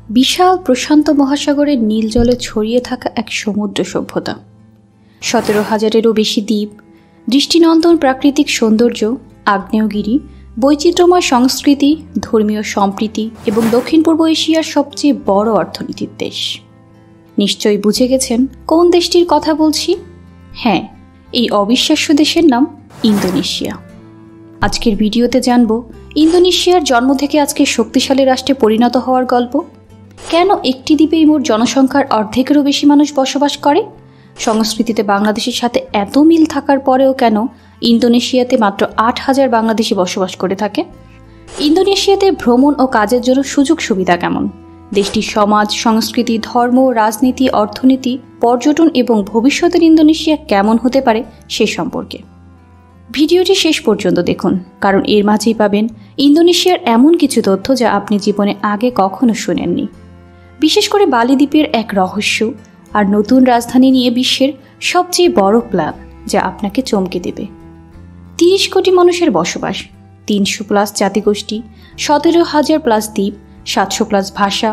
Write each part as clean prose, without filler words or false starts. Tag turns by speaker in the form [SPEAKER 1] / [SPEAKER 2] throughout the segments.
[SPEAKER 1] বিশাল প্রশান্ত মহাসাগরের নীল জলে ছড়িয়ে থাকা এক সমুদ্র সভ্যতা। 17,000-এরও বেশি দ্বীপ, দৃষ্টিনন্দন প্রাকৃতিক সৌন্দর্য, আগ্নেয়গিরি, বৈচিত্র্যময় সংস্কৃতি, ধর্মীয় সম্প্রীতি এবং দক্ষিণ পূর্ব এশিয়ার সবচেয়ে বড় অর্থনীতির দেশ। নিশ্চয়ই বুঝে গেছেন কোন দেশটির কথা বলছি। হ্যাঁ, এই অবিশ্বাস্য দেশের নাম ইন্দোনেশিয়া। আজকের ভিডিওতে জানব ইন্দোনেশিয়ার জন্ম থেকে আজকে শক্তিশালী রাষ্ট্রে পরিণত হওয়ার গল্প, কেন একটি দ্বীপেই মোট জনসংখ্যার অর্ধেকেরও বেশি মানুষ বসবাস করে, সংস্কৃতিতে বাংলাদেশের সাথে এত মিল থাকার পরেও কেন ইন্দোনেশিয়াতে মাত্র 8,000 বাংলাদেশি বসবাস করে থাকে, ইন্দোনেশিয়াতে ভ্রমণ ও কাজের জন্য সুযোগ সুবিধা কেমন, দেশটির সমাজ, সংস্কৃতি, ধর্ম, রাজনীতি, অর্থনীতি, পর্যটন এবং ভবিষ্যতের ইন্দোনেশিয়া কেমন হতে পারে সে সম্পর্কে ভিডিওটি শেষ পর্যন্ত দেখুন, কারণ এর মাঝেই পাবেন ইন্দোনেশিয়ার এমন কিছু তথ্য যা আপনি জীবনে আগে কখনো শুনেননি। বিশেষ করে বালি দ্বীপের এক রহস্য আর নতুন রাজধানী নিয়ে বিশ্বের সবচেয়ে বড় প্ল্যান যা আপনাকে চমকে দেবে। 30 কোটি মানুষের বসবাস, 300+ জাতিগোষ্ঠী, 17,000+ দ্বীপ, 700+ ভাষা,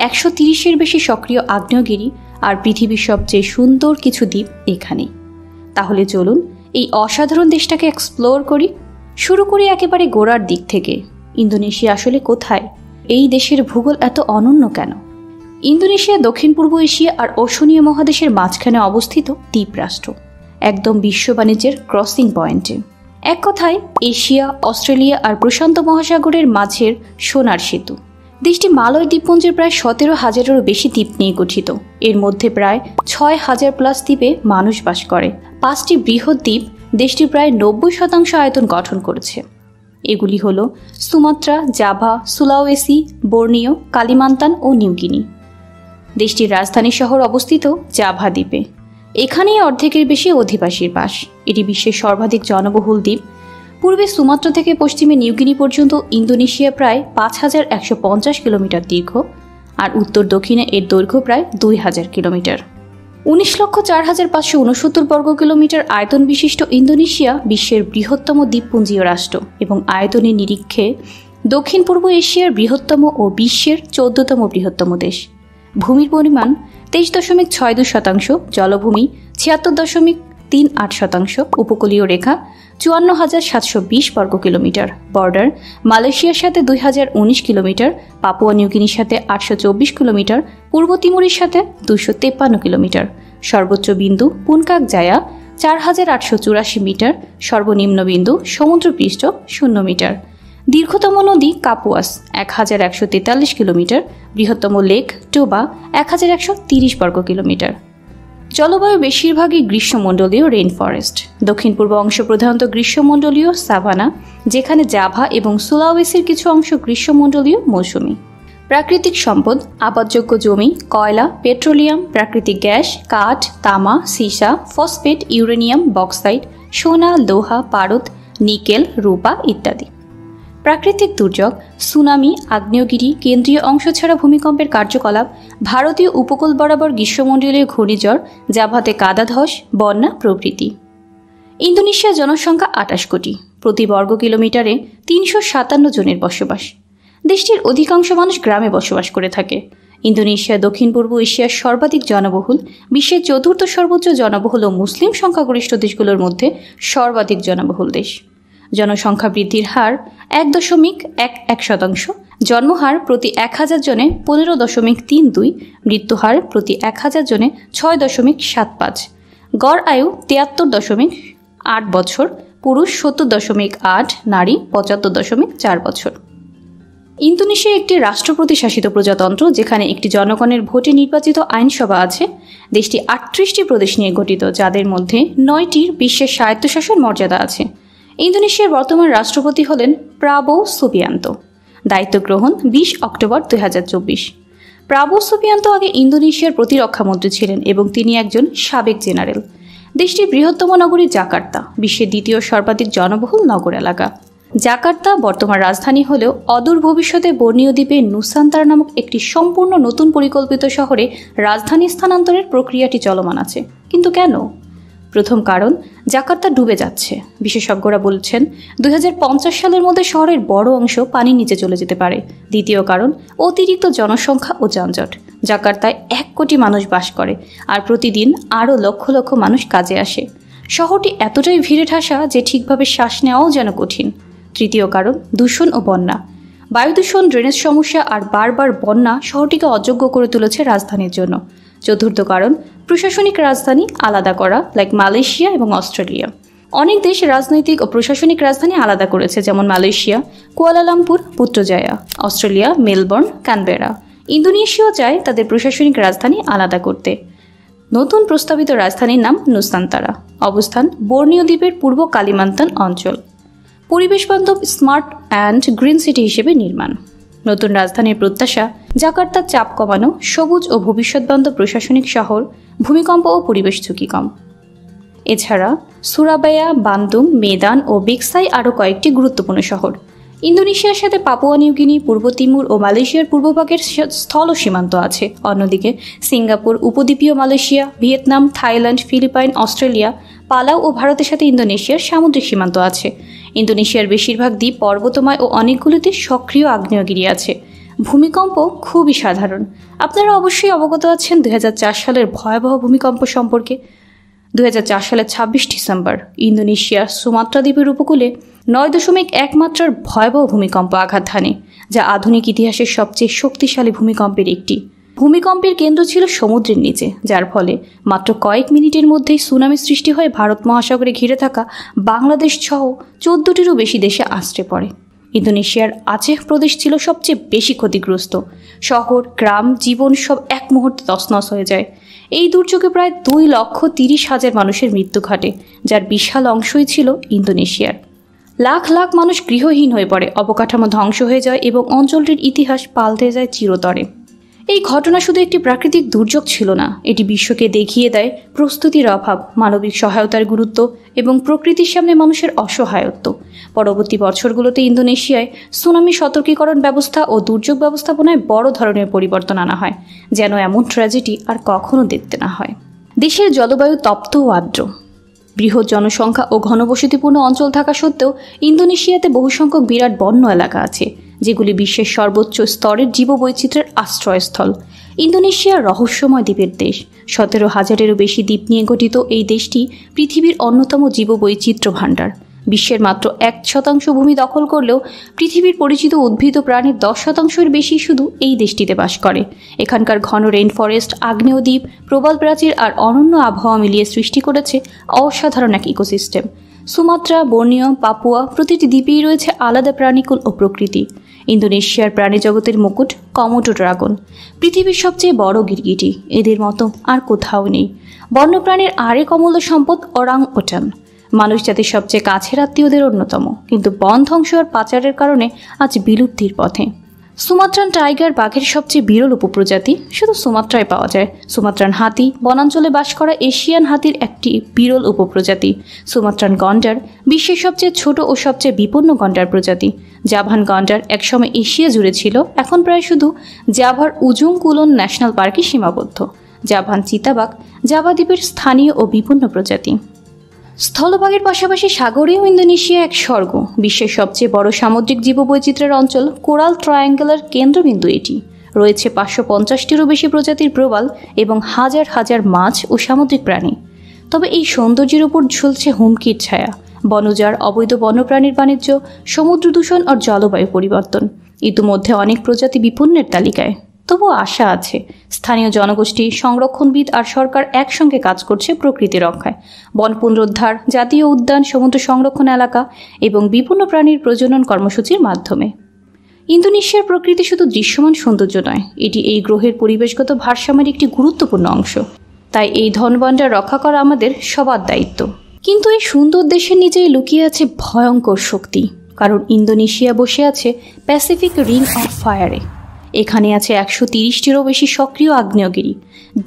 [SPEAKER 1] 130-এর বেশি সক্রিয় আগ্নেয়গিরি আর পৃথিবীর সবচেয়ে সুন্দর কিছু দ্বীপ এখানেই। তাহলে চলুন এই অসাধারণ দেশটাকে এক্সপ্লোর করি। শুরু করি একেবারে গোড়ার দিক থেকে। ইন্দোনেশিয়া আসলে কোথায়? এই দেশের ভূগোল এত অনন্য কেন? ইন্দোনেশিয়া দক্ষিণ পূর্ব এশিয়া আর ওশেনিয়া মহাদেশের মাঝখানে অবস্থিত দ্বীপরাষ্ট্র, একদম বিশ্ব বাণিজ্যের ক্রসিং পয়েন্টে। এক কথায় এশিয়া, অস্ট্রেলিয়া আর প্রশান্ত মহাসাগরের মাঝের সোনার সেতু। দেশটি মালয় দ্বীপপুঞ্জের প্রায় 17,000-এরও বেশি দ্বীপ নিয়ে গঠিত। এর মধ্যে প্রায় 6,000+ দ্বীপে মানুষ বাস করে। 5টি বৃহৎ দ্বীপ দেশটির প্রায় 90% আয়তন গঠন করেছে। এগুলি হল সুমাত্রা, জাভা, সুলাওয়েসি, বর্নিও, কালিমান্তান ও নিউগিনি। দেশটির রাজধানী শহর অবস্থিত জাভা দ্বীপে। এখানেই অর্ধেকের বেশি অধিবাসীর বাস। এটি বিশ্বের সর্বাধিক জনবহুল দ্বীপ। পূর্বে সুমাত্রা থেকে পশ্চিমে নিউগিনি পর্যন্ত ইন্দোনেশিয়া প্রায় 5,150 কিলোমিটার দীর্ঘ আর উত্তর দক্ষিণে এর দৈর্ঘ্য প্রায় 2,000 কিলোমিটার। 19,04,569 বর্গ কিলোমিটার আয়তন বিশিষ্ট ইন্দোনেশিয়া বিশ্বের বৃহত্তম দ্বীপপুঞ্জীয় রাষ্ট্র এবং আয়তনের নিরীক্ষে দক্ষিণ পূর্ব এশিয়ার বৃহত্তম ও বিশ্বের 14তম বৃহত্তম দেশ। ভূমির পরিমাণ 23.62%, জলভূমি 76.38%, উপকূলীয় রেখা 54,720 বর্গ কিলোমিটার, বর্ডার মালয়েশিয়ার সাথে 2019 কিলোমিটার, পাপুয়া নিউগিনির সাথে 824 কিলোমিটার, পূর্ব তিমুরের সাথে 253 কিলোমিটার, সর্বোচ্চ বিন্দু পুনকাক জায়া 4,884 মিটার, সর্বনিম্ন বিন্দু সমুদ্রপৃষ্ঠ 0 মিটার, দীর্ঘতম নদী কাপুয়াস 1,143 কিলোমিটার, বৃহত্তম লেক টোবা 1,130 বর্গ কিলোমিটার। জলবায়ু বেশিরভাগই গ্রীষ্মমণ্ডলীয় রেইন ফরেস্ট। দক্ষিণ পূর্ব অংশ প্রধানত গ্রীষ্মমণ্ডলীয় সাভানা, যেখানে জাভা এবং সুলাওয়েসির কিছু অংশ গ্রীষ্মমণ্ডলীয় মৌসুমী। প্রাকৃতিক সম্পদ: আবাদযোগ্য জমি, কয়লা, পেট্রোলিয়াম, প্রাকৃতিক গ্যাস, কাঠ, তামা, সীসা, ফসফেট, ইউরেনিয়াম, বক্সাইট, সোনা, লোহা, পারদ, নিকেল, রূপা ইত্যাদি। প্রাকৃতিক দুর্যোগ: সুনামি, আগ্নেয়গিরি, কেন্দ্রীয় অংশ ছাড়া ভূমিকম্পের কার্যকলাপ, ভারতীয় উপকূল বরাবর গ্রীষ্মমণ্ডলীয় ঘূর্ণিঝড়, জাভাতে কাদাধস, বন্যা প্রভৃতি। ইন্দোনেশিয়ার জনসংখ্যা 28 কোটি, প্রতি বর্গ কিলোমিটারে 357 জনের বসবাস। দেশটির অধিকাংশ মানুষ গ্রামে বসবাস করে থাকে। ইন্দোনেশিয়া দক্ষিণ পূর্ব এশিয়ার সর্বাধিক জনবহুল, বিশ্বের 4র্থ সর্বোচ্চ জনবহুল ও মুসলিম সংখ্যাগরিষ্ঠ দেশগুলোর মধ্যে সর্বাধিক জনবহুল দেশ। জনসংখ্যা বৃদ্ধির হার 1.11%, জন্মহার প্রতি 1,000 জনে 15.32, মৃত্যুহার প্রতি 1,000 জনে 6.75, গড় আয়ু 73.8 বছর, পুরুষ 70.8, নারী 75.4 বছর। ইন্দোনেশিয়া একটি রাষ্ট্রপতি শাসিত প্রজাতন্ত্র, যেখানে একটি জনগণের ভোটে নির্বাচিত আইনসভা আছে। দেশটি 38টি প্রদেশ নিয়ে গঠিত, যাদের মধ্যে 9টির বিশ্বের স্বায়ত্তশাসন মর্যাদা আছে। ইন্দোনেশিয়ার বর্তমান রাষ্ট্রপতি হলেন প্রাবোও সুবিয়ান্তো। দায়িত্ব গ্রহণ 20 অক্টোবর 2024। প্রাবোও সুবিয়ান্তো আগে ইন্দোনেশিয়ার প্রতিরক্ষামন্ত্রী ছিলেন এবং তিনি একজন সাবেক জেনারেল। দেশটির বৃহত্তম নগরী জাকার্তা, বিশ্বের দ্বিতীয় সর্বাধিক জনবহুল নগর এলাকা। জাকার্তা বর্তমান রাজধানী হলেও অদূর ভবিষ্যতে বর্নিও দ্বীপে নুসান্তারা নামক একটি সম্পূর্ণ নতুন পরিকল্পিত শহরে রাজধানী স্থানান্তরের প্রক্রিয়াটি চলমান আছে। কিন্তু কেন? প্রথম কারণ, জাকার্তা ডুবে যাচ্ছে। বিশেষজ্ঞরা বলছেন 2050 সালের মধ্যে শহরের বড় অংশ পানির নিচে চলে যেতে পারে। দ্বিতীয় কারণ, অতিরিক্ত জনসংখ্যা ও যানজট। জাকার্তায় 1 কোটি মানুষ বাস করে, আর প্রতিদিন আরও লক্ষ লক্ষ মানুষ কাজে আসে। শহরটি এতটাই ভিড়ে ঠাসা যে ঠিকভাবে শ্বাস নেওয়াও যেন কঠিন। তৃতীয় কারণ, দূষণ ও বন্যা। বায়ু দূষণ, ড্রেনেজ সমস্যা আর বারবার বন্যা শহরটিকে অযোগ্য করে তুলেছে রাজধানীর জন্য। চতুর্থ কারণ, প্রশাসনিক রাজধানী আলাদা করা, লাইক মালয়েশিয়া এবং অস্ট্রেলিয়া। অনেক দেশ রাজনৈতিক ও প্রশাসনিক রাজধানী আলাদা করেছে, যেমন Malaysia Kuala Lumpur, Putrajaya, Australia Melbourne, Canberra. ইন্দোনেশিয়াও চায় তাদের প্রশাসনিক রাজধানী আলাদা করতে। নতুন প্রস্তাবিত রাজধানীর নাম নুসান্তারা। অবস্থান বর্নিও দ্বীপের পূর্ব কালিমান্তান অঞ্চল। পরিবেশ বান্ধব, স্মার্ট অ্যান্ড গ্রিন সিটি হিসেবে নির্মাণ। নতুন রাজধানীর প্রত্যাশা, জাকার্তার চাপ কমানো, সবুজ ও ভবিষ্যৎবান্ধব প্রশাসনিক শহর, ভূমিকম্প ও পরিবেশ ঝুঁকি কম। এছাড়া সুরাবায়া, বান্দুং, মেদান ও বেক্সাই আরও কয়েকটি গুরুত্বপূর্ণ শহর। ইন্দোনেশিয়ার সাথে পাপুয়া নিউগিনি, পূর্ব তিমুর ও মালয়েশিয়ার পূর্বভাগের স্থল সীমান্ত আছে। অন্যদিকে সিঙ্গাপুর, উপদ্বীপীয় Malaysia, Vietnam, Thailand, Philippines, Australia, Palau ও ভারতের সাথে ইন্দোনেশিয়ার সামুদ্রিক সীমান্ত আছে। ইন্দোনেশিয়ার বেশিরভাগ দ্বীপ পর্বতময় ও অনেকগুলিতে সক্রিয় আগ্নেয়গিরি আছে। ভূমিকম্প খুবই সাধারণ। আপনারা অবশ্যই অবগত আছেন 2004 সালের ভয়াবহ ভূমিকম্প সম্পর্কে। 2004 সালের 26 ডিসেম্বর ইন্দোনেশিয়ার সুমাত্রা দ্বীপের উপকূলে 9.1 মাত্রার ভয়াবহ ভূমিকম্প আঘাত হানে, যা আধুনিক ইতিহাসের সবচেয়ে শক্তিশালী ভূমিকম্পের একটি। ভূমিকম্পের কেন্দ্র ছিল সমুদ্রের নিচে, যার ফলে মাত্র কয়েক মিনিটের মধ্যেই সুনামি সৃষ্টি হয়ে ভারত মহাসাগরে ঘিরে থাকা বাংলাদেশ সহ 14টিরও বেশি দেশে আছড়ে পড়ে। ইন্দোনেশিয়ার আচেহ প্রদেশ ছিল সবচেয়ে বেশি ক্ষতিগ্রস্ত। শহর, গ্রাম, জীবন সব এক মুহূর্তে তছনছ হয়ে যায়। এই দুর্যোগে প্রায় 2,30,000 মানুষের মৃত্যু ঘটে, যার বিশাল অংশই ছিল ইন্দোনেশিয়ার। লাখ লাখ মানুষ গৃহহীন হয়ে পড়ে, অবকাঠামো ধ্বংস হয়ে যায় এবং অঞ্চলটির ইতিহাস পাল্টে যায় চিরতরে। এই ঘটনা শুধু একটি প্রাকৃতিক দুর্যোগ ছিল না, এটি বিশ্বকে দেখিয়ে দেয় প্রস্তুতির অভাব, মানবিক সহায়তার গুরুত্ব এবং প্রকৃতির সামনে মানুষের অসহায়ত্ব। পরবর্তী বছরগুলোতে ইন্দোনেশিয়ায় সুনামি সতর্কীকরণ ব্যবস্থা ও দুর্যোগ ব্যবস্থাপনায় বড় ধরনের পরিবর্তন আনা হয়, যেন এমন ট্র্যাজেডি আর কখনো দেখতে না হয়। দেশের জলবায়ু তপ্ত ও আর্দ্র। বৃহৎ জনসংখ্যা ও ঘনবসতিপূর্ণ অঞ্চল থাকা সত্ত্বেও ইন্দোনেশিয়াতে বহুসংখ্যক বিরাট বন্য এলাকা আছে, যেগুলি বিশ্বের সর্বোচ্চ স্তরের জীববৈচিত্র্যের আশ্রয়স্থল। ইন্দোনেশিয়া রহস্যময় দ্বীপের দেশ। 17,000-এরও বেশি দ্বীপ নিয়ে গঠিত এই দেশটি পৃথিবীর অন্যতম জীববৈচিত্র্য ভাণ্ডার। বিশ্বের মাত্র 1% ভূমি দখল করলেও পৃথিবীর পরিচিত উদ্ভিদ ও প্রাণীর 10%-এর বেশি শুধু এই দেশটিতে বাস করে। এখানকার ঘন রেইন ফরেস্ট, আগ্নেয় দ্বীপ, প্রবাল প্রাচীর আর অনন্য আবহাওয়া মিলিয়ে সৃষ্টি করেছে অসাধারণ এক ইকোসিস্টেম। সুমাত্রা, বর্নিও, পাপুয়া প্রতিটি দ্বীপেই রয়েছে আলাদা প্রাণীকুল ও প্রকৃতি। ইন্দোনেশিয়ার প্রাণী জগতের মুকুট কমোডো ড্রাগন, পৃথিবীর সবচেয়ে বড় গিরগিটি। এদের মতো আর কোথাও নেই। বন্যপ্রাণীর আরেক অমূল্য সম্পদ ওরাং ওটান, মানুষ জাতির সবচেয়ে কাছের আত্মীয়দের অন্যতম, কিন্তু বন ধ্বংস আর পাচারের কারণে আজ বিলুপ্তির পথে। সুমাত্রান টাইগার বাঘের সবচেয়ে বিরল উপপ্রজাতি, শুধু সুমাত্রায় পাওয়া যায়। সুমাত্রান হাতি, বনাঞ্চলে বাস করা এশিয়ান হাতির একটি বিরল উপপ্রজাতি। সুমাত্রান গন্ডার, বিশ্বের সবচেয়ে ছোট ও সবচেয়ে বিপন্ন গন্ডার প্রজাতি। জাভান গন্ডার একসময় এশিয়া জুড়ে ছিল, এখন প্রায় শুধু জাভার উজুং কুলন ন্যাশনাল পার্কে সীমাবদ্ধ। জাভান চিতাবাঘ জাভা দ্বীপের স্থানীয় ও বিপন্ন প্রজাতি। স্থলভাগের পাশাপাশি সাগরেও ইন্দোনেশিয়া এক স্বর্গ। বিশ্বের সবচেয়ে বড় সামুদ্রিক জীববৈচিত্র্যের অঞ্চল কোরাল ট্রায়াঙ্গেলের কেন্দ্রবিন্দু এটি। রয়েছে 550-টিরও বেশি প্রজাতির প্রবাল এবং হাজার হাজার মাছ ও সামুদ্রিক প্রাণী। তবে এই সৌন্দর্যের উপর ঝুলছে হুমকির ছায়া। বনজার, অবৈধ বন্যপ্রাণীর বাণিজ্য, সমুদ্র দূষণ আর জলবায়ু পরিবর্তন। ইতিমধ্যে অনেক প্রজাতি বিপন্নের তালিকায়। তবুও আশা আছে। স্থানীয় জনগোষ্ঠী, সংরক্ষণবিদ আর সরকার একসঙ্গে কাজ করছে প্রকৃতি রক্ষায়। বন পুনরুদ্ধার, জাতীয় উদ্যান, সমুদ্র সংরক্ষণ এলাকা এবং বিপন্ন প্রাণীর প্রজনন কর্মসূচির মাধ্যমে। ইন্দোনেশিয়ার প্রকৃতি শুধু দৃশ্যমান সৌন্দর্য নয়, এটি এই গ্রহের পরিবেশগত ভারসাম্যের একটি গুরুত্বপূর্ণ অংশ। তাই এই ধনভাণ্ডার রক্ষা করা আমাদের সবার দায়িত্ব। কিন্তু এই সুন্দর দেশের নিচেই লুকিয়ে আছে ভয়ঙ্কর শক্তি, কারণ ইন্দোনেশিয়া বসে আছে প্যাসিফিক রিং অফ ফায়ারে। এখানে আছে 130-টিরও বেশি সক্রিয় আগ্নেয়গিরি,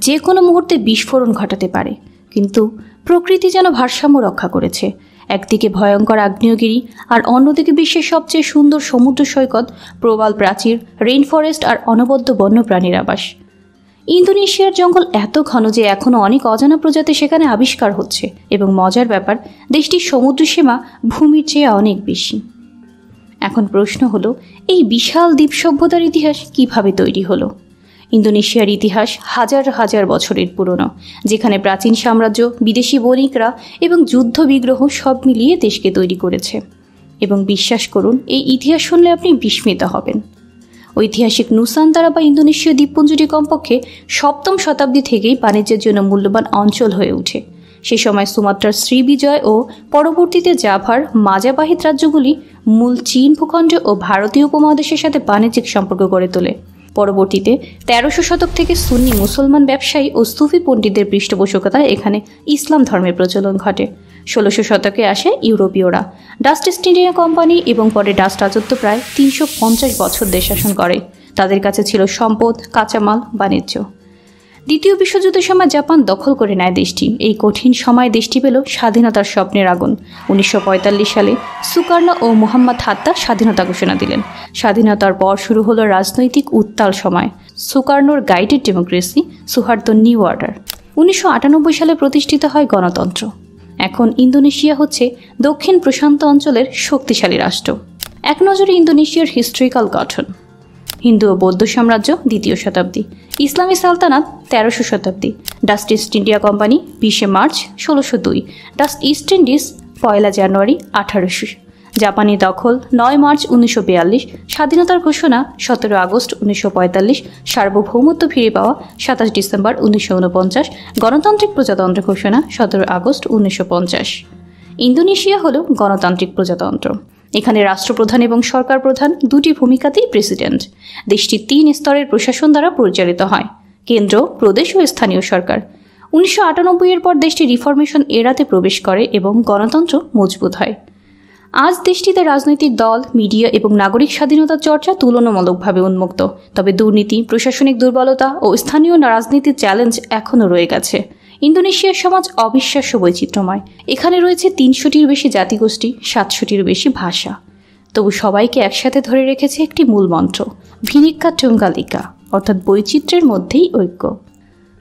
[SPEAKER 1] যে কোনো মুহূর্তে বিস্ফোরণ ঘটাতে পারে। কিন্তু প্রকৃতি যেন ভারসাম্য রক্ষা করেছে। একদিকে ভয়ঙ্কর আগ্নেয়গিরি আর অন্যদিকে বিশ্বের সবচেয়ে সুন্দর সমুদ্র সৈকত, প্রবাল প্রাচীর, রেইন ফরেস্ট আর অনবদ্য বন্যপ্রাণীর আবাস। ইন্দোনেশিয়ার জঙ্গল এত ঘন যে এখনও অনেক অজানা প্রজাতি সেখানে আবিষ্কার হচ্ছে, এবং মজার ব্যাপার, দেশটির সমুদ্র সীমা ভূমির চেয়ে অনেক বেশি। এখন প্রশ্ন হলো, এই বিশাল দ্বীপ সভ্যতার ইতিহাস কিভাবে তৈরি হলো? ইন্দোনেশিয়ার ইতিহাস হাজার হাজার বছরের পুরনো, যেখানে প্রাচীন সাম্রাজ্য, বিদেশি বণিকরা এবং যুদ্ধ বিগ্রহ সব মিলিয়ে দেশকে তৈরি করেছে। এবং বিশ্বাস করুন, এই ইতিহাস শুনলে আপনি বিস্মিত হবেন। ঐতিহাসিক নুসান্তারা বা ইন্দোনেশীয় দ্বীপপুঞ্জটি কমপক্ষে 7ম শতাব্দী থেকেই বাণিজ্যের জন্য মূল্যবান অঞ্চল হয়ে ওঠে। সে সময় সুমাত্রার শ্রীবিজয় ও পরবর্তীতে জাভার মাজাবাহিত রাজ্যগুলি মূল চীন ভূখণ্ড ও ভারতীয় উপমহাদেশের সাথে বাণিজ্যিক সম্পর্ক গড়ে তোলে। পরবর্তীতে 1300 শতক থেকে সুন্নি মুসলমান ব্যবসায়ী ও সুফি পণ্ডিতদের পৃষ্ঠপোষকতায় এখানে ইসলাম ধর্মের প্রচলন ঘটে। 1600 শতকে আসে ইউরোপীয়রা। ডাচ ইস্ট ইন্ডিয়া কোম্পানি এবং পরে ডাচ রাজত্ব প্রায় 350 বছর দেশ শাসন করে। তাদের কাছে ছিল সম্পদ, কাঁচামাল, বাণিজ্য। দ্বিতীয় বিশ্বযুদ্ধের সময় জাপান দখল করে নেয় দেশটি। এই কঠিন সময় দেশটি পেল স্বাধীনতার স্বপ্নের আগুন। 1945 সালে সুকার্নো ও মোহাম্মদ হাত্তা স্বাধীনতা ঘোষণা দিলেন। স্বাধীনতার পর শুরু হলো রাজনৈতিক উত্তাল সময়। সুকার্নোর গাইডেড ডেমোক্রেসি, সুহার্তো নিউ অর্ডার। 1998 সালে প্রতিষ্ঠিত হয় গণতন্ত্র। এখন ইন্দোনেশিয়া হচ্ছে দক্ষিণ প্রশান্ত অঞ্চলের শক্তিশালী রাষ্ট্র। এক নজরে ইন্দোনেশিয়ার হিস্ট্রিক্যাল গঠন। হিন্দু ও বৌদ্ধ সাম্রাজ্য 2য় শতাব্দী, ইসলামী সালতানাত 1300 শতাব্দী, Dutch east India company 20 March 1602, Dutch east Indies 1 জানুয়ারি 1800, জাপানি দখল 9 মার্চ 1942, স্বাধীনতার ঘোষণা 17 আগস্ট 1945, সার্বভৌমত্ব ফিরে পাওয়া 27 ডিসেম্বর 1949, গণতান্ত্রিক প্রজাতন্ত্র ঘোষণা 17 আগস্ট 1950। ইন্দোনেশিয়া হল গণতান্ত্রিক প্রজাতন্ত্র। এখানে রাষ্ট্রপ্রধান এবং সরকার প্রধান দুটি ভূমিকাতেই প্রেসিডেন্ট। দেশটি 3 স্তরের প্রশাসন দ্বারা পরিচালিত হয়: কেন্দ্র, প্রদেশ ও স্থানীয় সরকার। 1998 পর দেশটি রিফরমেশন এরাতে প্রবেশ করে এবং গণতন্ত্র মজবুত হয়। আজ দেশটিতে রাজনৈতিক দল, মিডিয়া এবং নাগরিক স্বাধীনতার চর্চা তুলনামূলকভাবে উন্মুক্ত। তবে দুর্নীতি, প্রশাসনিক দুর্বলতা ও স্থানীয় রাজনীতির চ্যালেঞ্জ এখনও রয়ে গেছে। ইন্দোনেশিয়ার সমাজ অবিশ্বাস্য বৈচিত্র্যময়। এখানে রয়েছে 300টির বেশি জাতিগোষ্ঠী, 700টিরও বেশি ভাষা। তবু সবাইকে একসাথে ধরে রেখেছে একটি মূল মন্ত্র, ভিনিক্কা টুঙ্গাল ইকা, অর্থাৎ বৈচিত্র্যের মধ্যেই ঐক্য।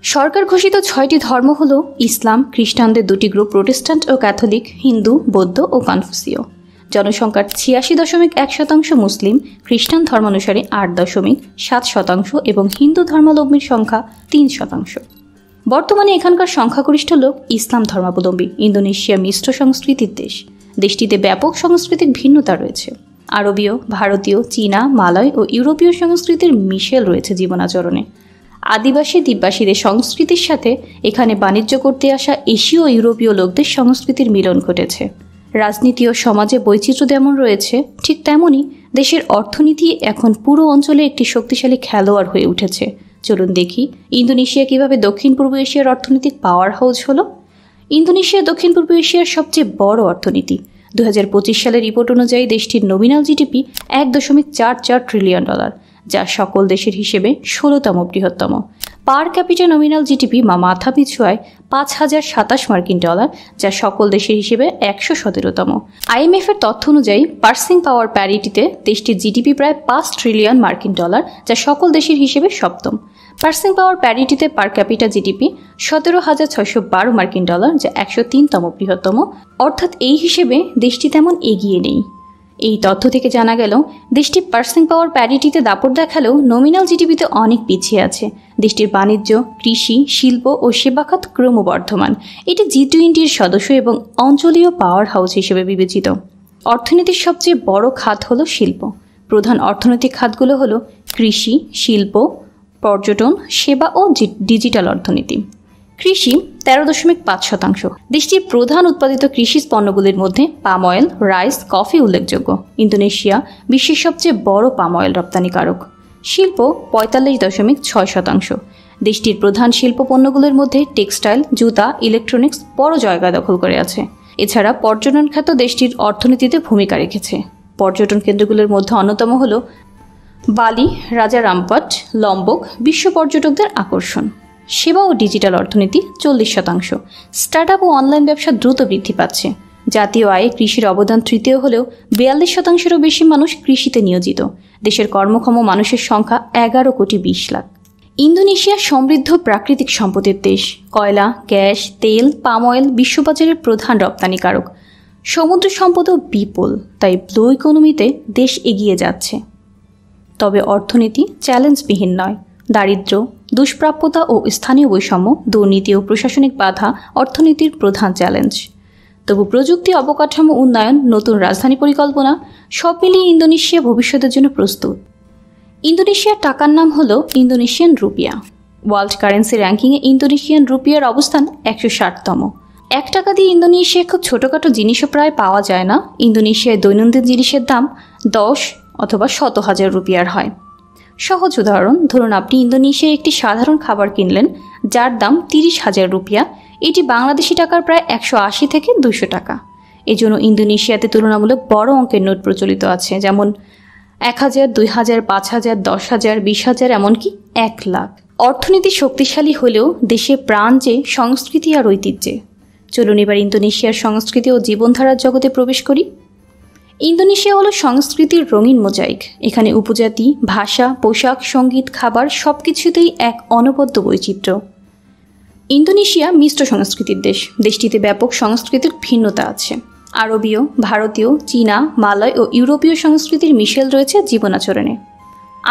[SPEAKER 1] সরকার ঘোষিত 6টি ধর্ম হল ইসলাম, খ্রিস্টানদের 2টি গ্রুপ প্রোটেস্ট্যান্ট ও ক্যাথলিক, হিন্দু, বৌদ্ধ ও কনফুসীয়। জনসংখ্যার 86.1% মুসলিম, খ্রিস্টান ধর্মানুসারে 8.7% এবং হিন্দু ধর্মাবলম্বীর সংখ্যা 3%। বর্তমানে এখানকার সংখ্যাগরিষ্ঠ লোক ইসলাম ধর্মাবলম্বী। ইন্দোনেশিয়া মিশ্র সংস্কৃতির দেশ। দেশটিতে ব্যাপক সাংস্কৃতিক ভিন্নতা রয়েছে। আরবীয়, ভারতীয়, চীনা, মালয় ও ইউরোপীয় সংস্কৃতির মিশেল রয়েছে জীবনাচরণে। আদিবাসী দ্বীপবাসীদের সংস্কৃতির সাথে এখানে বাণিজ্য করতে আসা এশীয় ও ইউরোপীয় লোকদের সংস্কৃতির মিলন ঘটেছে। রাজনীতি ও সমাজে বৈচিত্র্য যেমন রয়েছে, ঠিক তেমনই দেশের অর্থনীতি এখন পুরো অঞ্চলে একটি শক্তিশালী খেলোয়াড় হয়ে উঠেছে। চলুন দেখি ইন্দোনেশিয়া কিভাবে দক্ষিণ পূর্ব এশিয়ার অর্থনৈতিক পাওয়ার হাউস হলো। ইন্দোনেশিয়া দক্ষিণ পূর্ব এশিয়ার সবচেয়ে বড় অর্থনীতি। 2025 সালের রিপোর্ট অনুযায়ী দেশটির নমিনাল জিডিপি $1.44 ট্রিলিয়ন, যা সকল দেশের হিসেবে 16তম বৃহত্তম। পার ক্যাপিটা নমিনাল জিডিপি মাথা পিছু আয় $5,027 মার্কিন, যা সকল দেশের হিসেবে 117তম। IMF এর তথ্য অনুযায়ী পার্সিং পাওয়ার প্যারিটিতে দেশটির জিডিপি প্রায় $5 ট্রিলিয়ন মার্কিন, যা সকল দেশের হিসেবে 7ম। পার্সিং পাওয়ার প্যারিটিতে পার ক্যাপিটা জিডিপি $17,612 মার্কিন, যা 103তম বৃহত্তম। অর্থাৎ এই হিসেবে দেশটি তেমন এগিয়ে নেই। এই তথ্য থেকে জানা গেল দেশটি পার্সিং পাওয়ার প্যারিটিতে দাপট দেখালেও নমিনাল জিডিপিতে অনেক পিছিয়ে আছে। দেশটির বাণিজ্য, কৃষি, শিল্প ও সেবা খাত ক্রমবর্ধমান। এটি G20-র সদস্য এবং অঞ্চলীয় পাওয়ার হাউস হিসেবে বিবেচিত। অর্থনীতির সবচেয়ে বড় খাত হল শিল্প। প্রধান অর্থনৈতিক খাতগুলো হল কৃষি, শিল্প, পর্যটন, সেবা ও ডিজিটাল অর্থনীতি। কৃষি 13.5%। দেশটির প্রধান উৎপাদিত কৃষি পণ্যগুলির মধ্যে পাম অয়েল, রাইস, কফি উল্লেখযোগ্য। ইন্দোনেশিয়া বিশ্বের সবচেয়ে বড় পাম অয়েল রপ্তানিকারক। শিল্প 45.6%। দেশটির প্রধান শিল্প পণ্যগুলির মধ্যে টেক্সটাইল, জুতা, ইলেকট্রনিক্স বড় জায়গা দখল করে আছে। এছাড়া পর্যটন খাত দেশটির অর্থনীতিতে ভূমিকা রেখেছে। পর্যটন কেন্দ্রগুলোর মধ্যে অন্যতম হল বালি, রাজা রামপাট, লম্বক বিশ্ব পর্যটকদের আকর্ষণ। সেবা ও ডিজিটাল অর্থনীতি 40%। স্টার্টআপ ও অনলাইন ব্যবসা দ্রুত বৃদ্ধি পাচ্ছে। জাতীয় আয়ে কৃষির অবদান তৃতীয় হলেও 42%-রও বেশি মানুষ কৃষিতে নিয়োজিত। দেশের কর্মক্ষম মানুষের সংখ্যা 11.20 কোটি। ইন্দোনেশিয়া সমৃদ্ধ প্রাকৃতিক সম্পদের দেশ। কয়লা, গ্যাস, তেল, পাম অয়েল বিশ্ববাজারের প্রধান রপ্তানিকারক। সমুদ্র সম্পদও বিপুল, তাই ব্লু ইকোনমিতে দেশ এগিয়ে যাচ্ছে। তবে অর্থনীতি চ্যালেঞ্জবিহীন নয়। দারিদ্র্য, দুষ্প্রাপ্যতা ও স্থানীয় বৈষম্য, দুর্নীতি ও প্রশাসনিক বাধা অর্থনীতির প্রধান চ্যালেঞ্জ। তবু প্রযুক্তি, অবকাঠামো উন্নয়ন, নতুন রাজধানী পরিকল্পনা সব মিলিয়ে ইন্দোনেশিয়া ভবিষ্যতের জন্য প্রস্তুত। ইন্দোনেশিয়ার টাকার নাম হল ইন্দোনেশিয়ান রুপিয়া। ওয়ার্ল্ড কারেন্সি র্যাঙ্কিংয়ে ইন্দোনেশিয়ান রুপিয়ার অবস্থান 160তম। 1 টাকা দিয়ে ইন্দোনেশিয়ায় খুব ছোটোখাটো জিনিসও প্রায় পাওয়া যায় না। ইন্দোনেশিয়ায় দৈনন্দিন জিনিসের দাম 10 অথবা 100,000 রুপিয়ার হয়। সহজ উদাহরণ, ধরুন আপনি ইন্দোনেশিয়ায় একটি সাধারণ খাবার কিনলেন যার দাম 30,000 রুপিয়া। এটি বাংলাদেশি টাকার প্রায় 180 থেকে 200 টাকা। এজন্য ইন্দোনেশিয়াতে তুলনামূলক বড় অঙ্কের নোট প্রচলিত আছে, যেমন 1000, 2000, 5000, 10,000, 20,000, এমনকি 1 লাখ। অর্থনীতি শক্তিশালী হলেও দেশে প্রাণ যে সংস্কৃতি আর ঐতিহ্যে। চলুন এবার ইন্দোনেশিয়ার সংস্কৃতি ও জীবনধারার জগতে প্রবেশ করি। ইন্দোনেশিয়া হলো সংস্কৃতির রঙিন মোজাইক। এখানে উপজাতি, ভাষা, পোশাক, সঙ্গীত, খাবার সবকিছুতেই এক অনবদ্য বৈচিত্র্য। ইন্দোনেশিয়া মিশ্র সংস্কৃতির দেশ। দেশটিতে ব্যাপক সাংস্কৃতিক ভিন্নতা আছে। আরবীয়, ভারতীয়, চীনা, মালয় ও ইউরোপীয় সংস্কৃতির মিশেল রয়েছে জীবনাচরণে।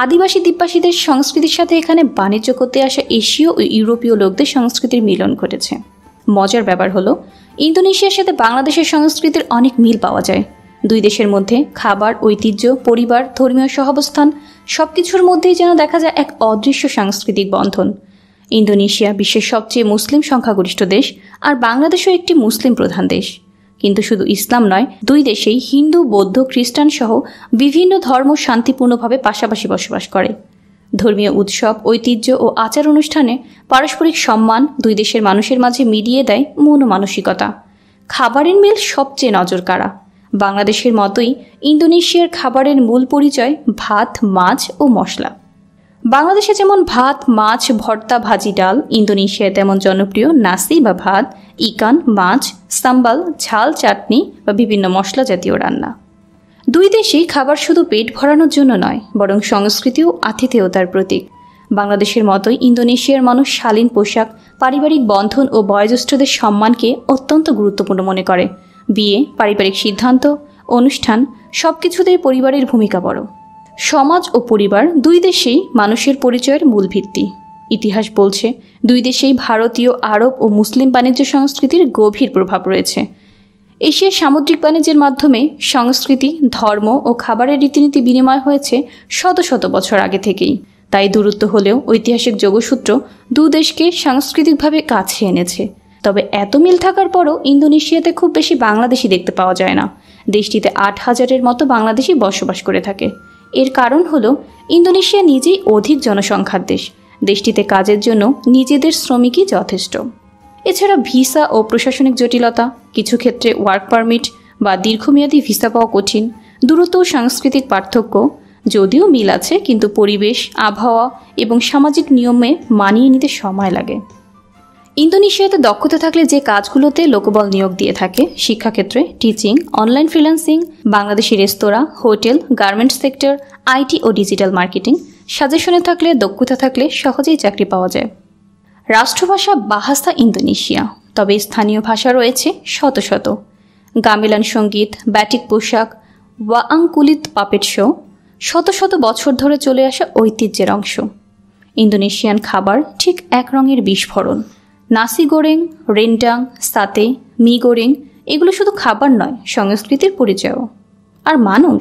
[SPEAKER 1] আদিবাসী দ্বীপবাসীদের সংস্কৃতির সাথে এখানে বাণিজ্য করতে আসা এশীয় ও ইউরোপীয় লোকদের সংস্কৃতির মিলন ঘটেছে। মজার ব্যাপার হলো ইন্দোনেশিয়ার সাথে বাংলাদেশের সংস্কৃতির অনেক মিল পাওয়া যায়। দুই দেশের মধ্যে খাবার, ঐতিহ্য, পরিবার, ধর্মীয় সহাবস্থান সবকিছুর মধ্যেই যেন দেখা যায় এক অদৃশ্য সাংস্কৃতিক বন্ধন। ইন্দোনেশিয়া বিশ্বের সবচেয়ে মুসলিম সংখ্যাগরিষ্ঠ দেশ, আর বাংলাদেশও একটি মুসলিম প্রধান দেশ। কিন্তু শুধু ইসলাম নয়, দুই দেশেই হিন্দু, বৌদ্ধ, খ্রিস্টান সহ বিভিন্ন ধর্ম শান্তিপূর্ণভাবে পাশাপাশি বসবাস করে। ধর্মীয় উৎসব, ঐতিহ্য ও আচার অনুষ্ঠানে পারস্পরিক সম্মান দুই দেশের মানুষের মাঝে মিলিয়ে দেয় মন ও মানসিকতা। খাবারের মিল সবচেয়ে নজরকাড়া। বাংলাদেশের মতোই ইন্দোনেশিয়ার খাবারের মূল পরিচয় ভাত, মাছ ও মশলা। বাংলাদেশে যেমন ভাত, মাছ, ভর্তা, ভাজি, ডাল, ইন্দোনেশিয়ায় তেমন জনপ্রিয় নাসি বা ভাত, ইকান, মাছ, সাম্বাল, ঝাল, চাটনি বা বিভিন্ন মশলা জাতীয় রান্না। দুই দেশেই খাবার শুধু পেট ভরানোর জন্য নয়, বরং সংস্কৃতি ও আতিথেয়তার প্রতীক। বাংলাদেশের মতোই ইন্দোনেশিয়ার মানুষ শালীন পোশাক, পারিবারিক বন্ধন ও বয়োজ্যেষ্ঠদের সম্মানকে অত্যন্ত গুরুত্বপূর্ণ মনে করে। বিয়ে, পারিবারিক সিদ্ধান্ত, অনুষ্ঠান সবকিছুতেই পরিবারের ভূমিকা বড়। সমাজ ও পরিবার দুই দেশেই মানুষের পরিচয়ের মূল ভিত্তি। ইতিহাস বলছে দুই দেশেই ভারতীয়, আরব ও মুসলিম বাণিজ্য সংস্কৃতির গভীর প্রভাব রয়েছে। এশিয়ার সামুদ্রিক বাণিজ্যের মাধ্যমে সংস্কৃতি, ধর্ম ও খাবারের রীতিনীতি বিনিময় হয়েছে শত শত বছর আগে থেকেই। তাই দূরত্ব হলেও ঐতিহাসিক যোগসূত্র দু দেশকে সাংস্কৃতিকভাবে কাছে এনেছে। তবে এত মিল থাকার পরও ইন্দোনেশিয়াতে খুব বেশি বাংলাদেশি দেখতে পাওয়া যায় না। দেশটিতে 8,000-এর মতো বাংলাদেশি বসবাস করে থাকে। এর কারণ হলো ইন্দোনেশিয়া নিজেই অধিক জনসংখ্যার দেশ। দেশটিতে কাজের জন্য নিজেদের শ্রমিকই যথেষ্ট। এছাড়া ভিসা ও প্রশাসনিক জটিলতা, কিছু ক্ষেত্রে ওয়ার্ক পারমিট বা দীর্ঘমেয়াদী ভিসা পাওয়া কঠিন, দূরত্ব ও সাংস্কৃতিক পার্থক্য, যদিও মিল আছে কিন্তু পরিবেশ, আবহাওয়া এবং সামাজিক নিয়মে মানিয়ে নিতে সময় লাগে। ইন্দোনেশিয়াতে দক্ষতা থাকলে যে কাজগুলোতে লোকবল নিয়োগ দিয়ে থাকে, শিক্ষাক্ষেত্রে teaching, online freelancing, Bangladeshi restaurant, hotel, garments sector, IT ও ডিজিটাল মার্কেটিং, সাজেশনে থাকলে, দক্ষতা থাকলে সহজেই চাকরি পাওয়া যায়। রাষ্ট্রভাষা বাহাসা ইন্দোনেশিয়া, তবে স্থানীয় ভাষা রয়েছে শত শত। গামেলান সঙ্গীত, ব্যাটিক পোশাক, ওয়াং কুলিত পাপেট শো শত শত বছর ধরে চলে আসা ঐতিহ্যের অংশ। ইন্দোনেশিয়ান খাবার ঠিক এক রঙের বিস্ফোরণ। নাসি গোরেং, রেন্ডাং, সাতে, মি গোরেং এগুলো শুধু খাবার নয়, সংস্কৃতির পরিচয়ও। আর মানুষ,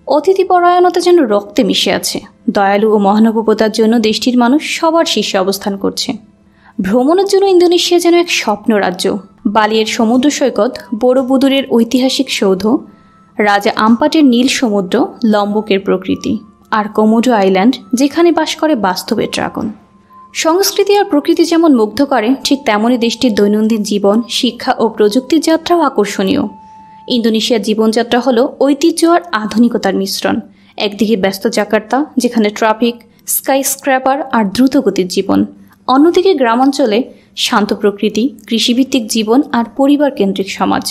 [SPEAKER 1] অতিথিপরায়ণতা যেন রক্তে মিশে আছে। দয়ালু ও মহানুভবতার জন্য দেশটির মানুষ সবার শীর্ষে অবস্থান করছে। ভ্রমণের জন্য ইন্দোনেশিয়া যেন এক স্বপ্ন রাজ্য। বালিয়ের সমুদ্র সৈকত, বড়বুদুরের ঐতিহাসিক সৌধ, রাজা আম্পাটের নীল সমুদ্র, লম্বকের প্রকৃতি, আর কোমোডো আইল্যান্ড যেখানে বাস করে বাস্তবের ড্রাগন। সংস্কৃতি আর প্রকৃতি যেমন মুগ্ধ করে, ঠিক তেমনই দেশটির দৈনন্দিন জীবন, শিক্ষা ও প্রযুক্তির যাত্রাও আকর্ষণীয়। ইন্দোনেশিয়ার জীবনযাত্রা হলো ঐতিহ্য আর আধুনিকতার মিশ্রণ। একদিকে ব্যস্ত জাকার্তা, যেখানে ট্রাফিক, স্কাই স্ক্র্যাপার আর দ্রুতগতির জীবন। অন্যদিকে গ্রামাঞ্চলে শান্ত প্রকৃতি, কৃষিভিত্তিক জীবন আর পরিবার কেন্দ্রিক সমাজ।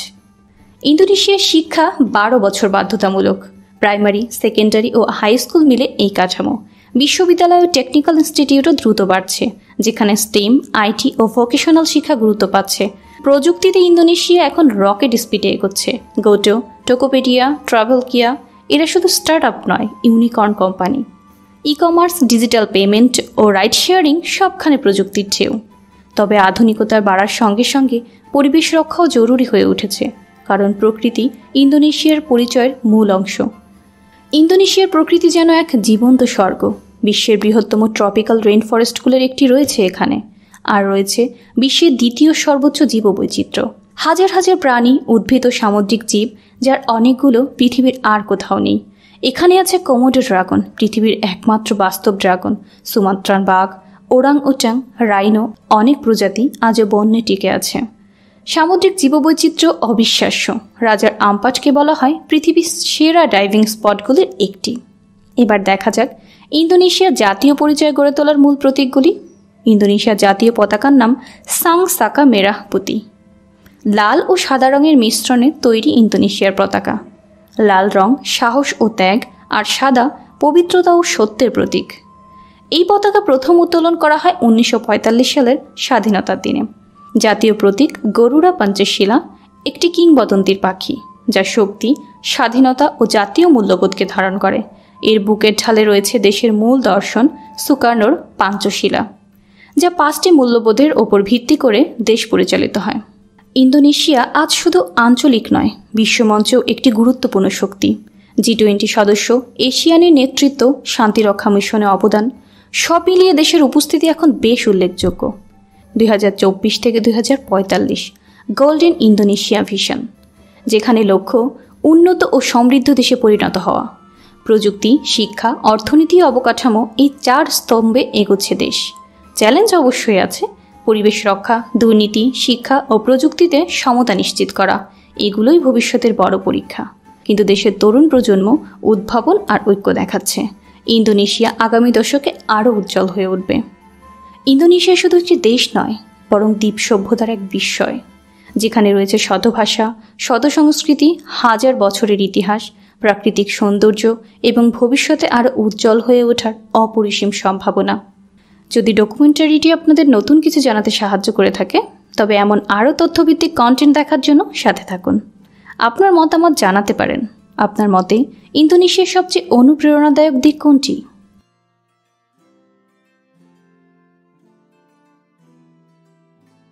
[SPEAKER 1] ইন্দোনেশিয়ার শিক্ষা 12 বছর বাধ্যতামূলক। প্রাইমারি, সেকেন্ডারি ও হাই স্কুল মিলে এই কাঠামো। বিশ্ববিদ্যালয় ও টেকনিক্যাল ইনস্টিটিউটও দ্রুত বাড়ছে, যেখানে স্টেম, আইটি ও ভোকেশনাল শিক্ষা গুরুত্ব পাচ্ছে। প্রযুক্তিতে ইন্দোনেশিয়া এখন রকেট স্পিডে এগোচ্ছে। গোটো, টোকোপেডিয়া, ট্রাভেলকিয়া এরা শুধু স্টার্ট আপ নয়, unicorn company. E commerce, digital payment ও রাইড শেয়ারিং সবখানে প্রযুক্তির ঢেউ। তবে আধুনিকতার বাড়ার সঙ্গে সঙ্গে পরিবেশ রক্ষাও জরুরি হয়ে উঠেছে, কারণ প্রকৃতি ইন্দোনেশিয়ার পরিচয়ের মূল অংশ। ইন্দোনেশিয়ার প্রকৃতি যেন এক জীবন্ত স্বর্গ। বিশ্বের বৃহত্তম ট্রপিক্যাল রেইন ফরেস্টগুলোর একটি রয়েছে এখানে, আর রয়েছে বিশ্বের দ্বিতীয় সর্বোচ্চ জীববৈচিত্র্য। হাজার হাজার প্রাণী, উদ্ভিদ ও সামুদ্রিক জীব, যার অনেকগুলো পৃথিবীর আর কোথাও নেই। এখানে আছে কোমোডো ড্রাগন, পৃথিবীর একমাত্র বাস্তব ড্রাগন, সুমাত্রান বাঘ, ওরাং ওটাং, রাইনো, অনেক প্রজাতি আজও বন্যে টিকে আছে। সামুদ্রিক জীববৈচিত্র্য অবিশ্বাস্য। রাজার আম্পাটকে বলা হয় পৃথিবীর সেরা ডাইভিং স্পটগুলির একটি। এবার দেখা যাক ইন্দোনেশিয়ার জাতীয় পরিচয় গড়ে তোলার মূল প্রতীকগুলি। ইন্দোনেশিয়ার জাতীয় পতাকার নাম সাং সাকা মেরাহ পুতি। লাল ও সাদা রঙের মিশ্রণে তৈরি ইন্দোনেশিয়ার পতাকা। লাল রং সাহস ও ত্যাগ, আর সাদা পবিত্রতা ও সত্যের প্রতীক। এই পতাকা প্রথম উত্তোলন করা হয় 1945 সালের স্বাধীনতার দিনে। জাতীয় প্রতীক গরুড়া পঞ্চশীলা, একটি কিংবদন্তির পাখি যা শক্তি, স্বাধীনতা ও জাতীয় মূল্যবোধকে ধারণ করে। এর বুকের ঢালে রয়েছে দেশের মূল দর্শন সুকার্নোর পাঞ্চশীলা, যা 5টি মূল্যবোধের ওপর ভিত্তি করে দেশ পরিচালিত হয়। ইন্দোনেশিয়া আজ শুধু আঞ্চলিক নয়, বিশ্বমঞ্চেও একটি গুরুত্বপূর্ণ শক্তি। G20 সদস্য, এশিয়ানের নেতৃত্ব, শান্তিরক্ষা মিশনে অবদান, সব মিলিয়ে দেশের উপস্থিতি এখন বেশ উল্লেখযোগ্য। 2024 থেকে 2045 গোল্ডেন ইন্দোনেশিয়া ভিশন, যেখানে লক্ষ্য উন্নত ও সমৃদ্ধ দেশে পরিণত হওয়া। প্রযুক্তি, শিক্ষা, অর্থনীতি ও অবকাঠামো, এই 4 স্তম্ভে এগোচ্ছে দেশ। চ্যালেঞ্জ অবশ্যই আছে, পরিবেশ রক্ষা, দুর্নীতি, শিক্ষা ও প্রযুক্তিতে সমতা নিশ্চিত করা, এগুলোই ভবিষ্যতের বড় পরীক্ষা। কিন্তু দেশের তরুণ প্রজন্ম উদ্ভাবন আর ঐক্য দেখাচ্ছে। ইন্দোনেশিয়া আগামী দশকে আরও উজ্জ্বল হয়ে উঠবে। ইন্দোনেশিয়া শুধু একটি দেশ নয়, বরং দ্বীপ সভ্যতার এক বিস্ময়, যেখানে রয়েছে শত ভাষা, শত সংস্কৃতি, হাজার বছরের ইতিহাস, প্রাকৃতিক সৌন্দর্য এবং ভবিষ্যতে আরও উজ্জ্বল হয়ে ওঠার অপরিসীম সম্ভাবনা। যদি ডকুমেন্টারিটি আপনাদের নতুন কিছু জানাতে সাহায্য করে থাকে, তবে এমন আরও তথ্যভিত্তিক কন্টেন্ট দেখার জন্য সাথে থাকুন। আপনার মতামত জানাতে পারেন। আপনার মতে ইন্দোনেশিয়ার সবচেয়ে অনুপ্রেরণাদায়ক দিক কোনটি?